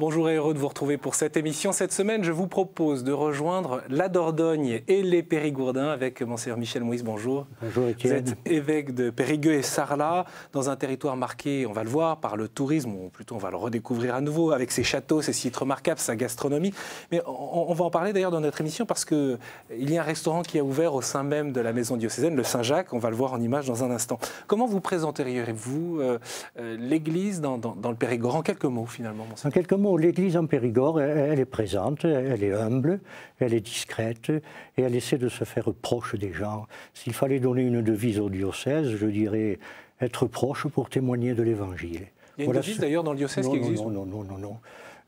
Bonjour et heureux de vous retrouver pour cette émission. Cette semaine, je vous propose de rejoindre la Dordogne et les Périgourdins avec Monseigneur Michel Moïse. Bonjour. Bonjour Étienne. Vous êtes évêque de Périgueux et Sarlat, dans un territoire marqué, on va le voir, par le tourisme, ou plutôt on va le redécouvrir à nouveau, avec ses châteaux, ses sites remarquables, sa gastronomie. Mais on va en parler d'ailleurs dans notre émission parce qu'il y a un restaurant qui a ouvert au sein même de la maison diocésaine, le Saint-Jacques. On va le voir en image dans un instant. Comment vous présenteriez-vous l'église dans le Périgord? En quelques mots, finalement, Monseigneur. En quelques mots, l'église en Périgord, elle est présente, elle est humble, elle est discrète et elle essaie de se faire proche des gens. S'il fallait donner une devise au diocèse, je dirais être proche pour témoigner de l'Évangile. Il y a une devise d'ailleurs dans le diocèse qui existe? Non,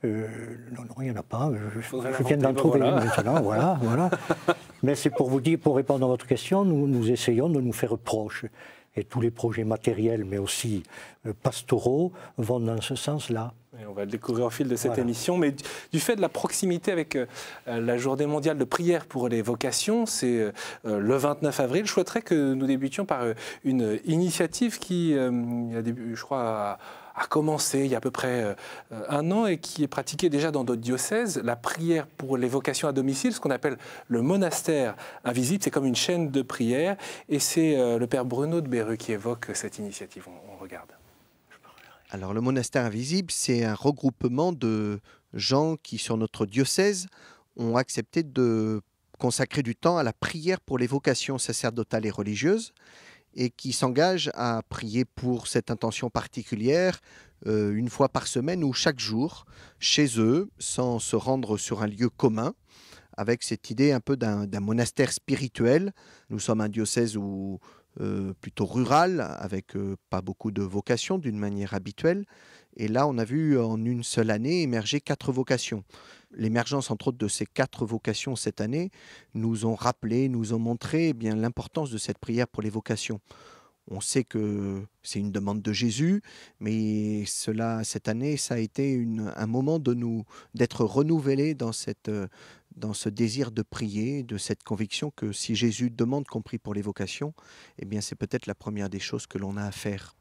il n'y en a pas. Je viens d'en trouver une maintenant, voilà. Mais c'est pour vous dire, pour répondre à votre question, nous essayons de nous faire proches. Et tous les projets matériels, mais aussi pastoraux, vont dans ce sens-là. Et on va le découvrir au fil de cette émission. Mais du fait de la proximité avec la journée mondiale de prière pour les vocations, c'est le 29 avril, je souhaiterais que nous débutions par une initiative qui, je crois, a commencé il y a à peu près un an et qui est pratiquée déjà dans d'autres diocèses, la prière pour les vocations à domicile, ce qu'on appelle le monastère invisible. C'est comme une chaîne de prière et c'est le père Bruno de Berru qui évoque cette initiative. On regarde. Alors le monastère invisible, c'est un regroupement de gens qui, sur notre diocèse, ont accepté de consacrer du temps à la prière pour les vocations sacerdotales et religieuses et qui s'engagent à prier pour cette intention particulière une fois par semaine ou chaque jour, chez eux, sans se rendre sur un lieu commun, avec cette idée un peu d'un monastère spirituel. Nous sommes un diocèse plutôt rural, avec pas beaucoup de vocations d'une manière habituelle. Et là, on a vu en une seule année émerger 4 vocations. L'émergence, entre autres, de ces 4 vocations cette année nous ont rappelé, nous ont montré l'importance de cette prière pour les vocations. On sait que c'est une demande de Jésus, mais cette année, ça a été un moment d'être renouvelé dans ce désir de prier, de cette conviction que si Jésus demande qu'on prie pour les vocations, c'est peut-être la première des choses que l'on a à faire.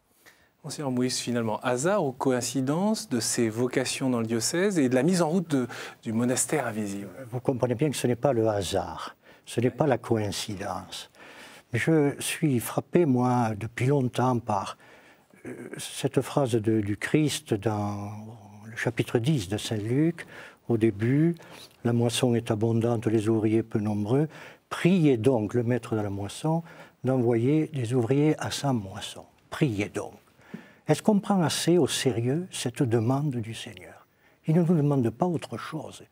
Monseigneur Moïse, finalement, hasard ou coïncidence de ces vocations dans le diocèse et de la mise en route du monastère invisible? Vous comprenez bien que ce n'est pas le hasard, ce n'est pas la coïncidence. Je suis frappé, moi, depuis longtemps par cette phrase du Christ dans le chapitre 10 de Saint Luc. Au début, la moisson est abondante, les ouvriers peu nombreux. Priez donc le maître de la moisson d'envoyer des ouvriers à sa moisson. Priez donc. Est-ce qu'on prend assez au sérieux cette demande du Seigneur? Il ne nous demande pas autre chose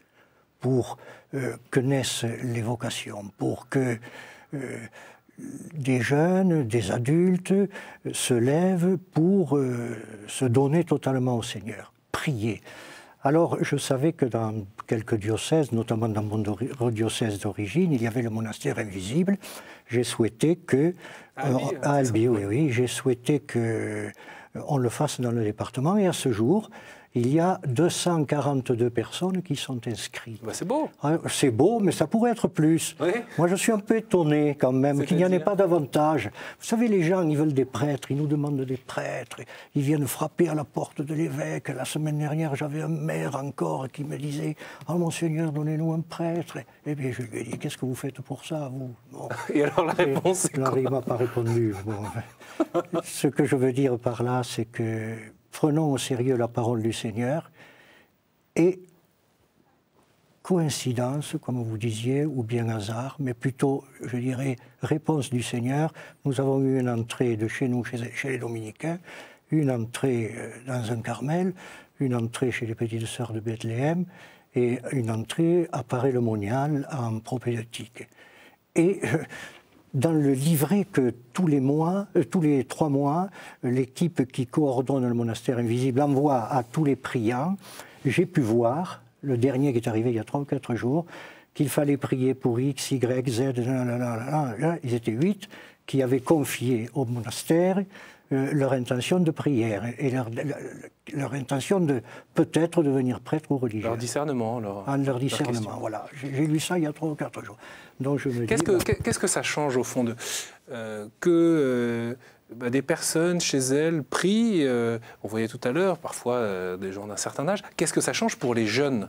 pour que naissent les vocations, pour que des jeunes, des adultes se lèvent pour se donner totalement au Seigneur. Prier. Alors, je savais que dans quelques diocèses, notamment dans mon diocèse d'origine, il y avait le monastère invisible. J'ai souhaité que... à Albi, oui, j'ai souhaité qu'on le fasse dans le département. Et à ce jour, il y a 242 personnes qui sont inscrites. C'est beau. C'est beau, mais ça pourrait être plus. Oui. Moi, je suis un peu étonné quand même qu'il n'y en ait pas davantage. Vous savez, les gens, ils veulent des prêtres, ils nous demandent des prêtres. Ils viennent frapper à la porte de l'évêque. La semaine dernière, j'avais un maire encore qui me disait « Ah, monseigneur, donnez-nous un prêtre. » Eh bien, je lui ai dit « Qu'est-ce que vous faites pour ça, vous ?» Et alors la réponse, c'est quoi? Il ne m'a pas répondu. Ce que je veux dire par là, c'est que prenons au sérieux la parole du Seigneur et coïncidence, comme vous disiez, ou bien hasard, mais plutôt, je dirais, réponse du Seigneur. Nous avons eu une entrée de chez nous, chez les Dominicains, une entrée dans un Carmel, une entrée chez les Petites Sœurs de Bethléem et une entrée à Paray-le-Monial en propédeutique. Et dans le livret que tous les 3 mois, l'équipe qui coordonne le monastère invisible envoie à tous les priants, j'ai pu voir, le dernier qui est arrivé il y a 3 ou 4 jours, qu'il fallait prier pour X, Y, Z, ils étaient 8 qui avaient confié au monastère leur intention de prière et leur intention de peut-être devenir prêtre ou religieux. Leur discernement, leur discernement, voilà. J'ai lu ça il y a 3 ou 4 jours. Donc je me Qu'est-ce que ça change au fond que des personnes chez elles prient, on voyait tout à l'heure, parfois des gens d'un certain âge. Qu'est-ce que ça change pour les jeunes?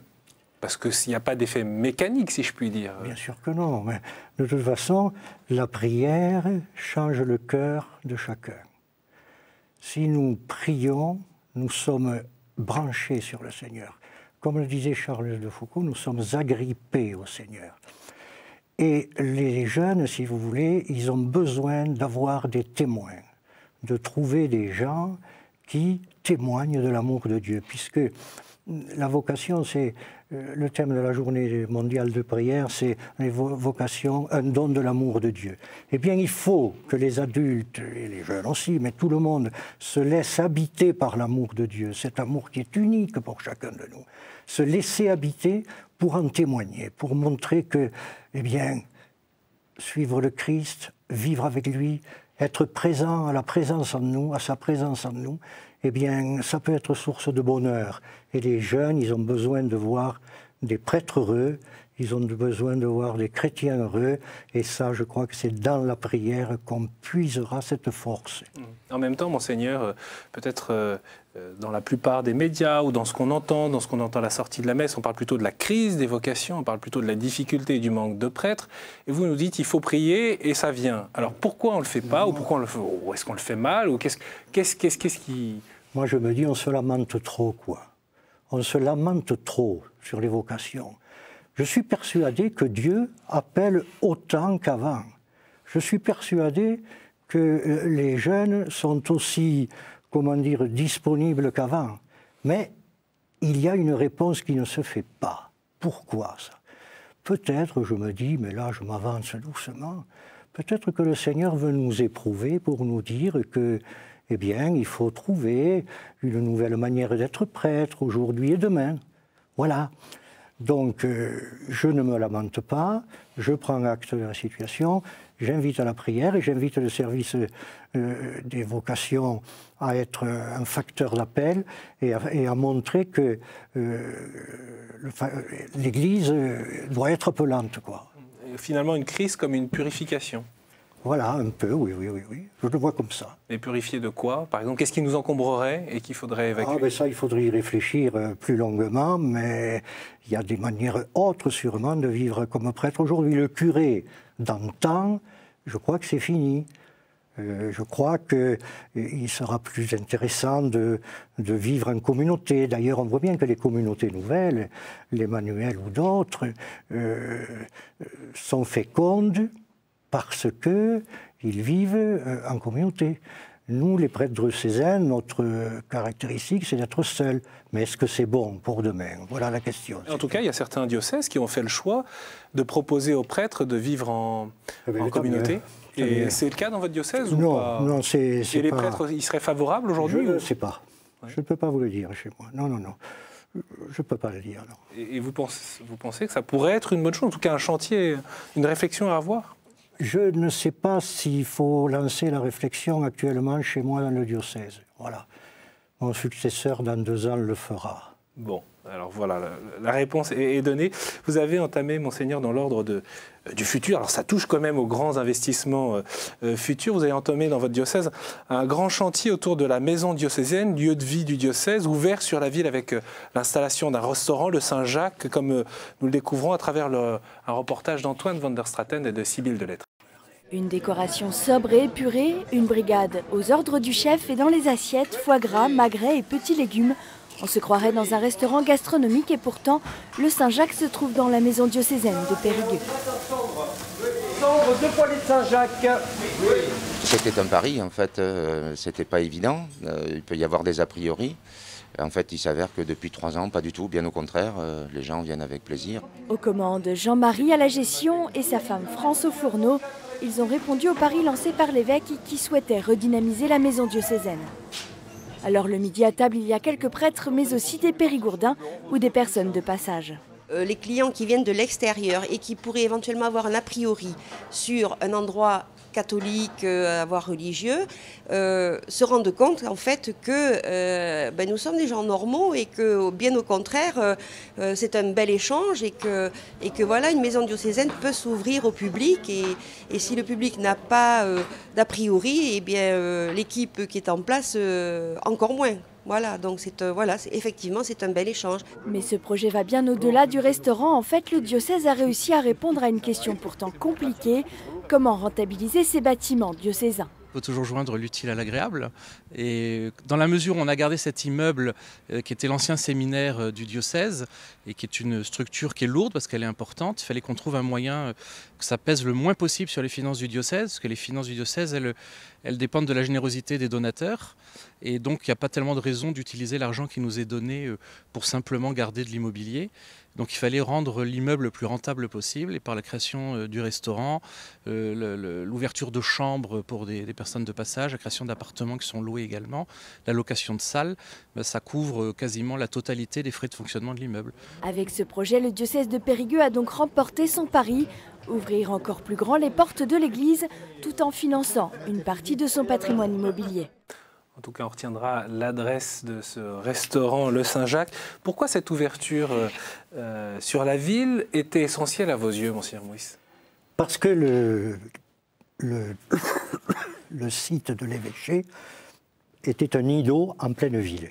Parce qu'il n'y a pas d'effet mécanique, si je puis dire. Bien sûr que non, mais de toute façon, la prière change le cœur de chacun. Si nous prions, nous sommes branchés sur le Seigneur. Comme le disait Charles de Foucault, nous sommes agrippés au Seigneur. Et les jeunes, si vous voulez, ils ont besoin d'avoir des témoins, de trouver des gens qui témoignent de l'amour de Dieu, puisque la vocation, c'est le thème de la journée mondiale de prière, c'est les vocations, un don de l'amour de Dieu. Eh bien, il faut que les adultes, et les jeunes aussi, mais tout le monde, se laissent habiter par l'amour de Dieu, cet amour qui est unique pour chacun de nous. Se laisser habiter pour en témoigner, pour montrer que, eh bien, suivre le Christ, vivre avec lui, être présent à la présence en nous, à sa présence en nous, eh bien, ça peut être source de bonheur. Et les jeunes, ils ont besoin de voir des prêtres heureux, ils ont besoin de voir des chrétiens heureux, et ça, je crois que c'est dans la prière qu'on puisera cette force. En même temps, Monseigneur, peut-être dans la plupart des médias ou dans ce qu'on entend à la sortie de la messe, on parle plutôt de la crise des vocations, on parle plutôt de la difficulté et du manque de prêtres, et vous nous dites il faut prier et ça vient. Alors pourquoi on ne le fait pas, ou pourquoi on le fait, ou est-ce qu'on le fait mal, ou qu'est-ce qui... Moi je me dis on se lamente trop, quoi. On se lamente trop sur les vocations. Je suis persuadé que Dieu appelle autant qu'avant. Je suis persuadé que les jeunes sont aussi, comment dire, disponibles qu'avant. Mais il y a une réponse qui ne se fait pas. Pourquoi ça? Peut-être, je me dis, mais là je m'avance doucement, peut-être que le Seigneur veut nous éprouver pour nous dire que, eh bien, il faut trouver une nouvelle manière d'être prêtre aujourd'hui et demain. Voilà. Donc, je ne me lamente pas, je prends acte de la situation, j'invite à la prière et j'invite le service des vocations à être un facteur d'appel et à montrer que l'Église doit être appelante, quoi. Et finalement, une crise comme une purification. Voilà, un peu, oui. Je le vois comme ça. Et purifier de quoi? Par exemple, qu'est-ce qui nous encombrerait et qu'il faudrait évacuer? Ben ça, il faudrait y réfléchir plus longuement, mais il y a des manières autres, sûrement, de vivre comme prêtre aujourd'hui. Le curé d'antan, je crois que c'est fini. Je crois qu'il sera plus intéressant de vivre en communauté. D'ailleurs, on voit bien que les communautés nouvelles, les manuels ou d'autres, sont fécondes, parce qu'ils vivent en communauté. Nous, les prêtres diocésains, notre caractéristique, c'est d'être seuls. Mais est-ce que c'est bon pour demain? Voilà la question. En tout cas, il y a certains diocèses qui ont fait le choix de proposer aux prêtres de vivre en communauté. Et c'est le cas dans votre diocèse? Non, ou pas? Non, c'est Et les pas... prêtres, ils seraient favorables aujourd'hui? Je ne sais pas. Ouais. Je ne peux pas vous le dire chez moi. Non. Je ne peux pas le dire, non. Et vous pensez que ça pourrait être une bonne chose? En tout cas, un chantier, une réflexion à avoir? Je ne sais pas s'il faut lancer la réflexion actuellement chez moi dans le diocèse. Voilà. Mon successeur, dans 2 ans, le fera. Bon, alors voilà, la réponse est donnée. Vous avez entamé, Monseigneur, dans l'ordre du futur, alors ça touche quand même aux grands investissements futurs, vous avez entamé dans votre diocèse un grand chantier autour de la maison diocésaine, lieu de vie du diocèse, ouvert sur la ville avec l'installation d'un restaurant, le Saint-Jacques, comme nous le découvrons à travers un reportage d'Antoine van der Straten et de Sibylle Delettre. Une décoration sobre et épurée, une brigade aux ordres du chef et dans les assiettes, foie gras, magret et petits légumes. On se croirait dans un restaurant gastronomique et pourtant, le Saint-Jacques se trouve dans la maison diocésaine de Périgueux. 2 poêlées de Saint-Jacques. C'était un pari, en fait, c'était pas évident. Il peut y avoir des a priori. En fait, il s'avère que depuis 3 ans, pas du tout, bien au contraire, les gens viennent avec plaisir. Aux commandes, Jean-Marie à la gestion et sa femme France au fourneau. Ils ont répondu au pari lancé par l'évêque qui souhaitait redynamiser la maison diocésaine. Alors le midi à table, il y a quelques prêtres, mais aussi des périgourdins ou des personnes de passage. Les clients qui viennent de l'extérieur et qui pourraient éventuellement avoir un a priori sur un endroit catholiques, à voire religieux, se rendent compte en fait que nous sommes des gens normaux et que bien au contraire c'est un bel échange et que voilà, une maison diocésaine peut s'ouvrir au public et si le public n'a pas d'a priori, eh bien l'équipe qui est en place encore moins. Voilà, donc effectivement c'est un bel échange. Mais ce projet va bien au-delà du restaurant. En fait, le diocèse a réussi à répondre à une question pourtant compliquée. Comment rentabiliser ces bâtiments diocésains ? Il faut toujours joindre l'utile à l'agréable. Et dans la mesure où on a gardé cet immeuble qui était l'ancien séminaire du diocèse et qui est une structure qui est lourde parce qu'elle est importante, il fallait qu'on trouve un moyen que ça pèse le moins possible sur les finances du diocèse, parce que les finances du diocèse, elles dépendent de la générosité des donateurs. Et donc, il n'y a pas tellement de raison d'utiliser l'argent qui nous est donné pour simplement garder de l'immobilier. Donc il fallait rendre l'immeuble le plus rentable possible et par la création du restaurant, l'ouverture de chambres pour des personnes de passage, la création d'appartements qui sont loués également, la location de salles, ça couvre quasiment la totalité des frais de fonctionnement de l'immeuble. Avec ce projet, le diocèse de Périgueux a donc remporté son pari, ouvrir encore plus grand les portes de l'église tout en finançant une partie de son patrimoine immobilier. En tout cas, on retiendra l'adresse de ce restaurant Le Saint-Jacques. Pourquoi cette ouverture sur la ville était essentielle à vos yeux, Monseigneur Mouys ? Parce que le site de l'évêché était un îlot en pleine ville.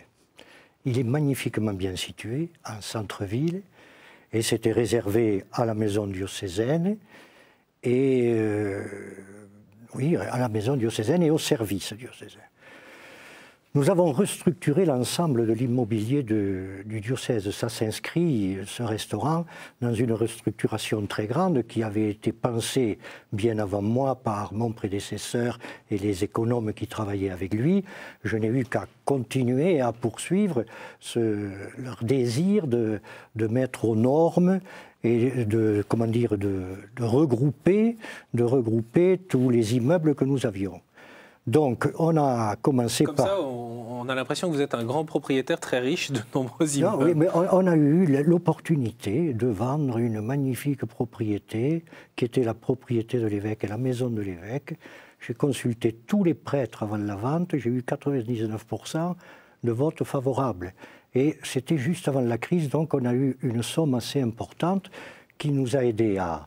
Il est magnifiquement bien situé, en centre-ville, et c'était réservé à la maison diocésaine et à la maison diocésaine et au service diocésain. Nous avons restructuré l'ensemble de l'immobilier du diocèse. Ça s'inscrit, ce restaurant, dans une restructuration très grande qui avait été pensée bien avant moi par mon prédécesseur et les économes qui travaillaient avec lui. Je n'ai eu qu'à continuer à poursuivre leur désir de mettre aux normes et de regrouper tous les immeubles que nous avions. Donc, on a commencé Comme par... ça, on a l'impression que vous êtes un grand propriétaire très riche de nombreux immeubles. Non, oui, mais on a eu l'opportunité de vendre une magnifique propriété qui était la propriété de l'évêque et la maison de l'évêque. J'ai consulté tous les prêtres avant la vente, j'ai eu 99% de votes favorables. Et c'était juste avant la crise, donc on a eu une somme assez importante qui nous a aidés à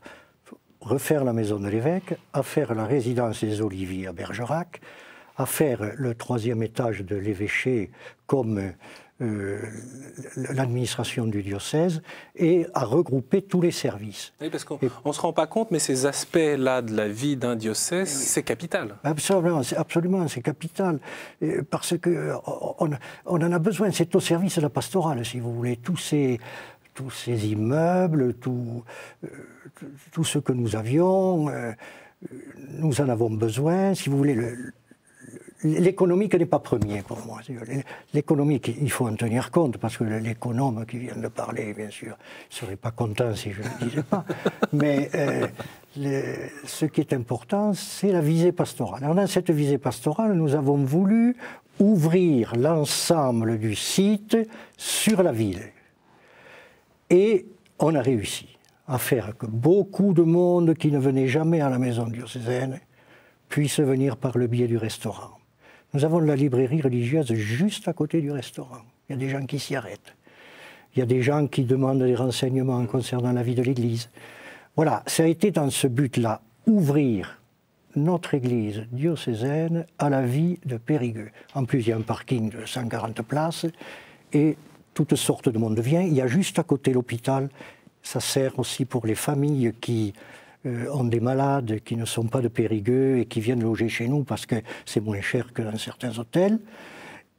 refaire la maison de l'évêque, à faire la résidence des Oliviers à Bergerac, à faire le 3e étage de l'évêché comme l'administration du diocèse et à regrouper tous les services. Oui, parce qu'on ne se rend pas compte, mais ces aspects-là de la vie d'un diocèse, c'est capital. Absolument, c'est capital. Parce qu'on en a besoin, c'est au service de la pastorale, si vous voulez, tous ces immeubles, tout ce que nous avions, nous en avons besoin. Si vous voulez, l'économique n'est pas premier pour moi. L'économique, il faut en tenir compte, parce que l'économe qui vient de parler, bien sûr, ne serait pas content si je ne le disais pas. Mais ce qui est important, c'est la visée pastorale. Alors, dans cette visée pastorale, nous avons voulu ouvrir l'ensemble du site sur la ville. Et on a réussi à faire que beaucoup de monde qui ne venait jamais à la maison diocésaine puisse venir par le biais du restaurant. Nous avons la librairie religieuse juste à côté du restaurant. Il y a des gens qui s'y arrêtent. Il y a des gens qui demandent des renseignements concernant la vie de l'Église. Voilà, ça a été dans ce but-là, ouvrir notre Église diocésaine à la vie de Périgueux. En plus, il y a un parking de 140 places et toutes sortes de monde vient. Il y a juste à côté l'hôpital. Ça sert aussi pour les familles qui ont des malades, qui ne sont pas de Périgueux et qui viennent loger chez nous parce que c'est moins cher que dans certains hôtels.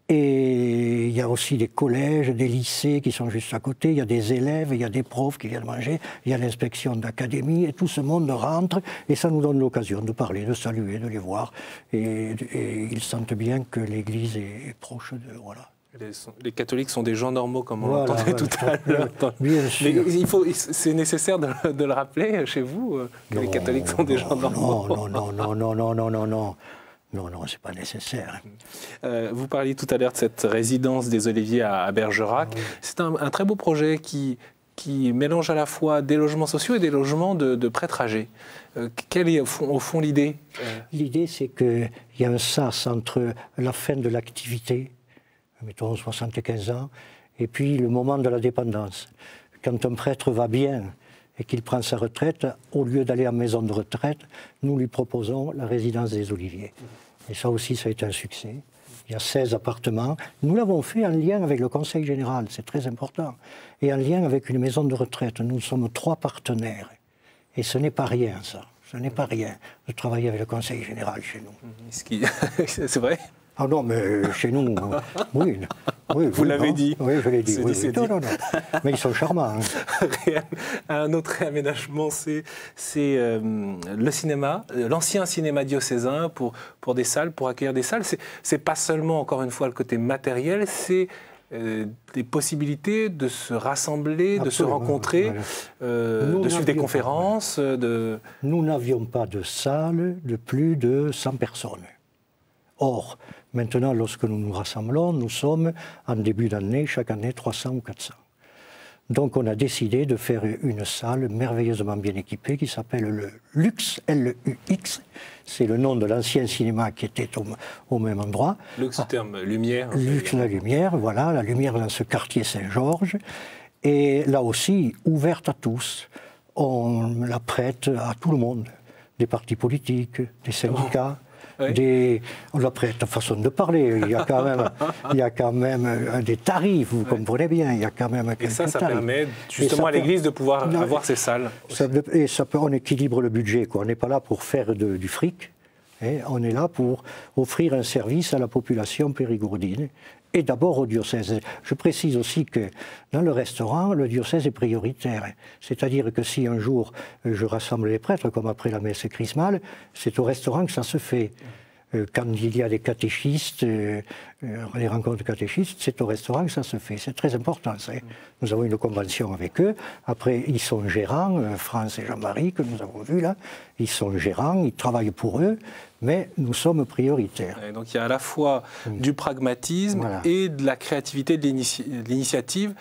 Et il y a aussi des collèges, des lycées qui sont juste à côté. Il y a des élèves, il y a des profs qui viennent manger. Il y a l'inspection d'académie et tout ce monde rentre. Et ça nous donne l'occasion de parler, de saluer, de les voir. Et ils sentent bien que l'Église est proche de... Voilà. Les catholiques sont des gens normaux, comme on l'entendait tout à l'heure. Bien sûr. C'est nécessaire de le rappeler chez vous, que les catholiques sont des gens normaux. Non, c'est pas nécessaire. Vous parliez tout à l'heure de cette résidence des Oliviers à Bergerac. C'est un très beau projet qui qui mélange à la fois des logements sociaux et des logements de prêtres âgés. Quelle est au fond l'idée? L'idée, c'est qu'il y a un sas entre la fin de l'activité, mettons 75 ans, et puis le moment de la dépendance. Quand un prêtre va bien et qu'il prend sa retraite, au lieu d'aller en maison de retraite, nous lui proposons la résidence des Oliviers. Et ça aussi, ça a été un succès. Il y a 16 appartements. Nous l'avons fait en lien avec le Conseil général, c'est très important, et en lien avec une maison de retraite. Nous sommes 3 partenaires. Et ce n'est pas rien, ça. Ce n'est pas rien de travailler avec le Conseil général chez nous. C'est vrai? Ah non, mais chez nous, oui. Vous l'avez dit. Oui, je l'ai dit. Non. Mais ils sont charmants. Un autre réaménagement, c'est le cinéma, l'ancien cinéma diocésain pour des salles, pour accueillir des salles. C'est pas seulement, encore une fois, le côté matériel, c'est des possibilités de se rassembler, absolument, de se rencontrer, de suivre des conférences. Nous n'avions pas de salle de plus de 100 personnes. Or, maintenant, lorsque nous nous rassemblons, nous sommes, en début d'année, chaque année, 300 ou 400. Donc on a décidé de faire une salle merveilleusement bien équipée qui s'appelle le Lux, L-U-X. C'est le nom de l'ancien cinéma qui était au même endroit. Lux, terme lumière. Lux, la lumière, voilà, la lumière dans ce quartier Saint-Georges. Et là aussi, ouverte à tous. On la prête à tout le monde. Des partis politiques, des syndicats. Oui. On la prête de façon de parler. Il y a quand même des tarifs, vous comprenez bien. Il y a quand même quelques tarifs. Ça permet justement à l'Église de pouvoir avoir ces salles. On équilibre le budget, quoi. On n'est pas là pour faire du fric. On est là pour offrir un service à la population périgourdine et d'abord au diocèse. Je précise aussi que dans le restaurant, le diocèse est prioritaire. C'est-à-dire que si un jour je rassemble les prêtres, comme après la messe chrismale, c'est au restaurant que ça se fait. Quand il y a des catéchistes, les rencontres de catéchistes, c'est au restaurant que ça se fait. C'est très important. Nous avons une convention avec eux. Après, ils sont gérants, France et Jean-Marie, que nous avons vus là. Ils sont gérants, ils travaillent pour eux, mais nous sommes prioritaires. Et donc il y a à la fois du pragmatisme et de la créativité, de l'initiative.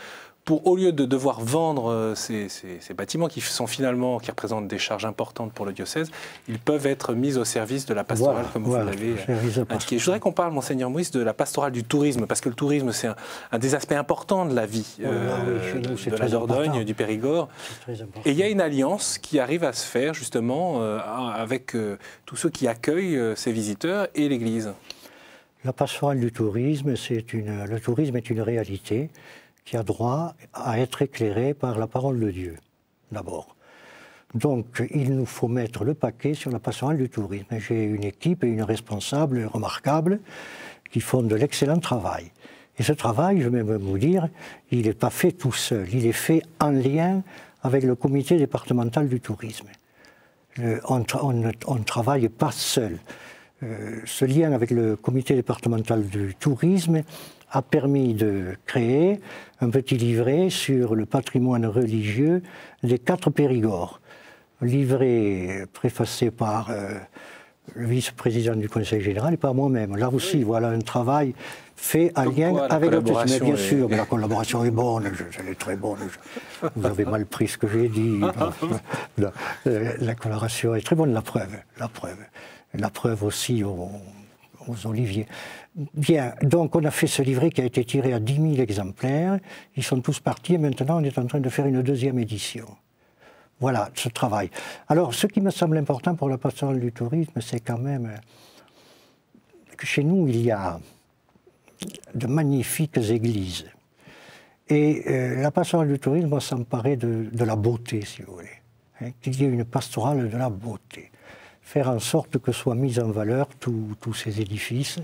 Au lieu de devoir vendre ces bâtiments qui représentent des charges importantes pour le diocèse, ils peuvent être mis au service de la pastorale, comme vous l'avez indiqué. Je voudrais qu'on parle, Monseigneur Moïse, de la pastorale du tourisme, parce que le tourisme, c'est un des aspects importants de la vie de la Dordogne, du Périgord. Et il y a une alliance qui arrive à se faire, justement, avec tous ceux qui accueillent ces visiteurs et l'Église. La pastorale du tourisme, le tourisme est une réalité qui a droit à être éclairé par la parole de Dieu, d'abord. Donc, il nous faut mettre le paquet sur la pastorale du tourisme. J'ai une équipe et une responsable remarquables qui font de l'excellent travail. Et ce travail, je vais même vous dire, il n'est pas fait tout seul. Il est fait en lien avec le comité départemental du tourisme. On ne travaille pas seul. Ce lien avec le comité départemental du tourisme a permis de créer un petit livret sur le patrimoine religieux des 4 Périgord. Livret préfacé par le vice-président du Conseil général et par moi-même. Là aussi, voilà un travail fait en lien avec le tourisme. Mais bien sûr, mais la collaboration est bonne, elle est très bonne. Vous avez mal pris ce que j'ai dit. La collaboration est très bonne, la preuve aussi aux Oliviers. Bien, donc on a fait ce livret qui a été tiré à 10 000 exemplaires. Ils sont tous partis et maintenant on est en train de faire une 2e édition. Voilà, ce travail. Alors, ce qui me semble important pour la pastorale du tourisme, c'est quand même que chez nous, il y a de magnifiques églises. Et la pastorale du tourisme va s'emparer de la beauté, si vous voulez. Qu'il y ait une pastorale de la beauté. Faire en sorte que soient mis en valeur tous ces édifices.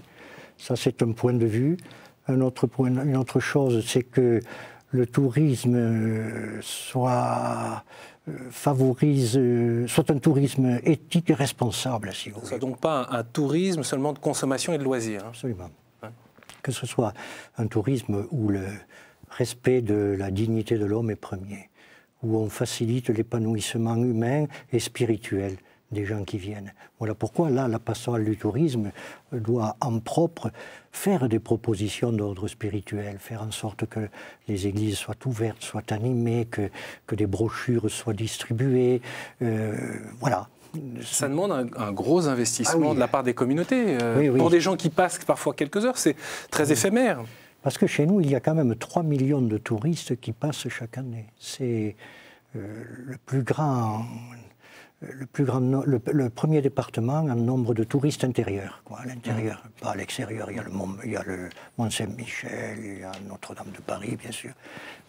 Ça, c'est un point de vue. Une autre chose, c'est que le tourisme soit un tourisme éthique et responsable, si vous voulez. Ce soit donc pas un tourisme seulement de consommation et de loisirs. Absolument. Ouais. Que ce soit un tourisme où le respect de la dignité de l'homme est premier, où on facilite l'épanouissement humain et spirituel des gens qui viennent. Voilà pourquoi là, la pastorale du tourisme doit en propre faire des propositions d'ordre spirituel, faire en sorte que les églises soient ouvertes, soient animées, que des brochures soient distribuées. Voilà. Ça demande un gros investissement de la part des communautés. Oui. Pour des gens qui passent parfois quelques heures, c'est très éphémère. Parce que chez nous, il y a quand même 3 millions de touristes qui passent chaque année. C'est le premier département en nombre de touristes intérieurs, à l'intérieur, pas à l'extérieur. Il y a le Mont-Saint-Michel, il y a Notre-Dame de Paris, bien sûr.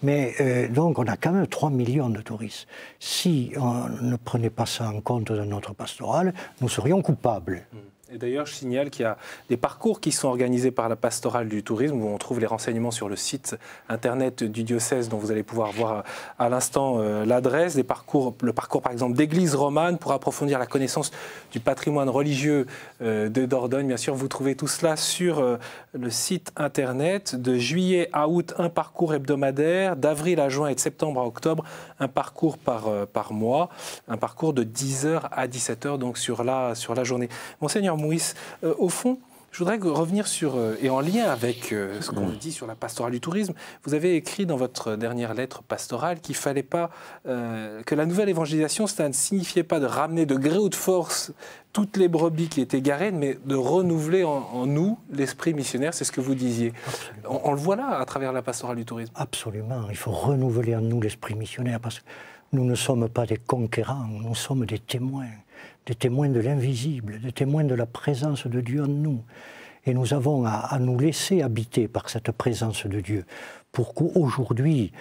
Mais donc, on a quand même 3 millions de touristes. Si on ne prenait pas ça en compte dans notre pastorale, nous serions coupables. Et d'ailleurs, je signale qu'il y a des parcours qui sont organisés par la pastorale du tourisme, où on trouve les renseignements sur le site internet du diocèse, dont vous allez pouvoir voir à l'instant l'adresse. Le parcours, par exemple, d'église romane pour approfondir la connaissance du patrimoine religieux de Dordogne. Bien sûr, vous trouvez tout cela sur le site internet. De juillet à août, un parcours hebdomadaire. D'avril à juin et de septembre à octobre, un parcours par mois. Un parcours de 10h à 17h, donc sur la journée. Monseigneur Mouys, au fond, je voudrais revenir sur, et en lien avec ce qu'on dit sur la pastorale du tourisme, vous avez écrit dans votre dernière lettre pastorale qu'il ne fallait pas, que la nouvelle évangélisation, ça ne signifiait pas de ramener de gré ou de force toutes les brebis qui étaient garées, mais de renouveler en nous l'esprit missionnaire, c'est ce que vous disiez. On le voit là, à travers la pastorale du tourisme. Absolument, il faut renouveler en nous l'esprit missionnaire, parce que nous ne sommes pas des conquérants, nous sommes des témoins de l'invisible, des témoins de la présence de Dieu en nous. Et nous avons à nous laisser habiter par cette présence de Dieu pour qu'aujourd'hui,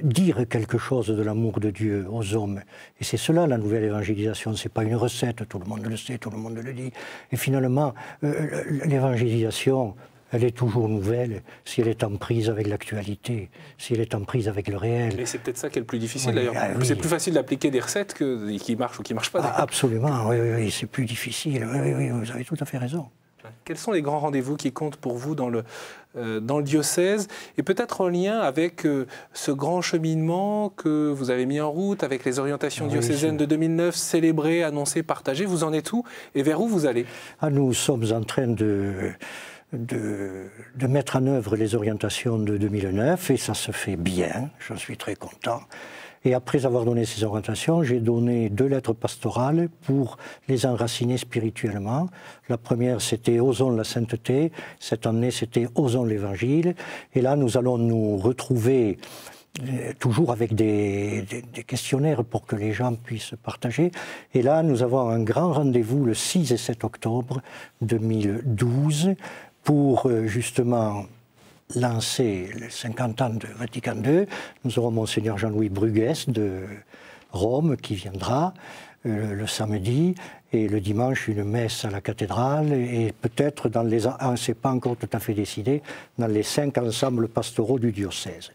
dire quelque chose de l'amour de Dieu aux hommes. Et c'est cela la nouvelle évangélisation, ce n'est pas une recette, tout le monde le sait, tout le monde le dit. Et finalement, l'évangélisation, elle est toujours nouvelle si elle est en prise avec l'actualité, si elle est en prise avec le réel. Et c'est peut-être ça qui est le plus difficile d'ailleurs. C'est plus facile d'appliquer des recettes qui marchent ou qui ne marchent pas. Absolument, oui, c'est plus difficile. Oui, vous avez tout à fait raison. Quels sont les grands rendez-vous qui comptent pour vous dans le diocèse, et peut-être en lien avec ce grand cheminement que vous avez mis en route, avec les orientations diocésaines de 2009, célébrées, annoncées, partagées. Vous en êtes où et vers où vous allez? Nous sommes en train de mettre en œuvre les orientations de 2009, et ça se fait bien, je suis très content. Et après avoir donné ces orientations, j'ai donné 2 lettres pastorales pour les enraciner spirituellement. La première, c'était « Osons la sainteté ». Cette année, c'était « Osons l'évangile ». Et là, nous allons nous retrouver toujours avec des questionnaires pour que les gens puissent partager. Et là, nous avons un grand rendez-vous le 6 et 7 octobre 2012 pour justement lancer les 50 ans de Vatican II. Nous aurons Monseigneur Jean-Louis Bruguès de Rome qui viendra le samedi, et le dimanche une messe à la cathédrale, et peut-être dans les... c'est pas encore tout à fait décidé, dans les 5 ensembles pastoraux du diocèse.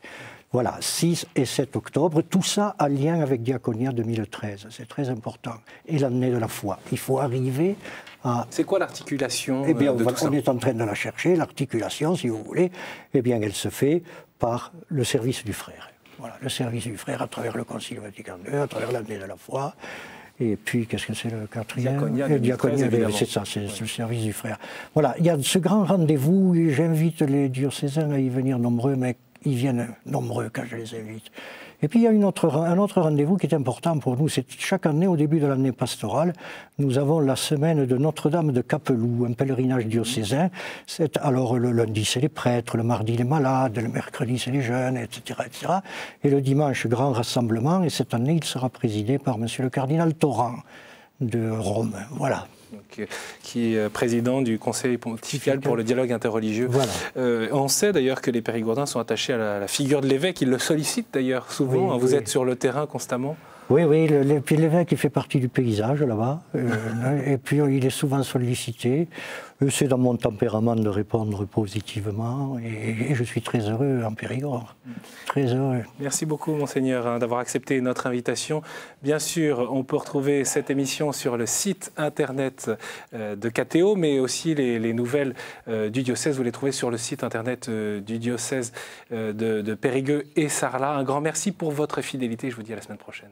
Voilà, 6 et 7 octobre, tout ça en lien avec Diaconia 2013, c'est très important. Et l'année de la foi. Il faut arriver à... C'est quoi l'articulation Eh bien, de tout ça ? On est en train de la chercher, l'articulation, si vous voulez. Eh bien, elle se fait par le service du frère. Voilà, le service du frère à travers le Concile Vatican II, à travers l'année de la foi. Et puis, qu'est-ce que c'est le 4e ? Diaconia, c'est ça, c'est le service du frère. Voilà, il y a ce grand rendez-vous, et j'invite les diocésains à y venir nombreux, mais ils viennent nombreux quand je les invite. Et puis il y a un autre rendez-vous qui est important pour nous, c'est chaque année, au début de l'année pastorale, nous avons la semaine de Notre-Dame de Capeloux, un pèlerinage diocésain. Alors le lundi c'est les prêtres, le mardi les malades, le mercredi c'est les jeunes, etc., etc. Et le dimanche, grand rassemblement, et cette année il sera présidé par monsieur le cardinal Torrent de Rome. Voilà. Qui est président du Conseil pontifical pour le dialogue interreligieux. Voilà. On sait d'ailleurs que les périgourdins sont attachés à la figure de l'évêque, ils le sollicitent d'ailleurs souvent, oui, vous êtes sur le terrain constamment. Oui, puis l'évêque il fait partie du paysage là-bas, et puis il est souvent sollicité. C'est dans mon tempérament de répondre positivement, et je suis très heureux en Périgord, très heureux. Merci beaucoup Monseigneur d'avoir accepté notre invitation. Bien sûr, on peut retrouver cette émission sur le site internet de KTO, mais aussi les nouvelles du diocèse, vous les trouvez sur le site internet du diocèse de Périgueux et Sarlat. Un grand merci pour votre fidélité, je vous dis à la semaine prochaine.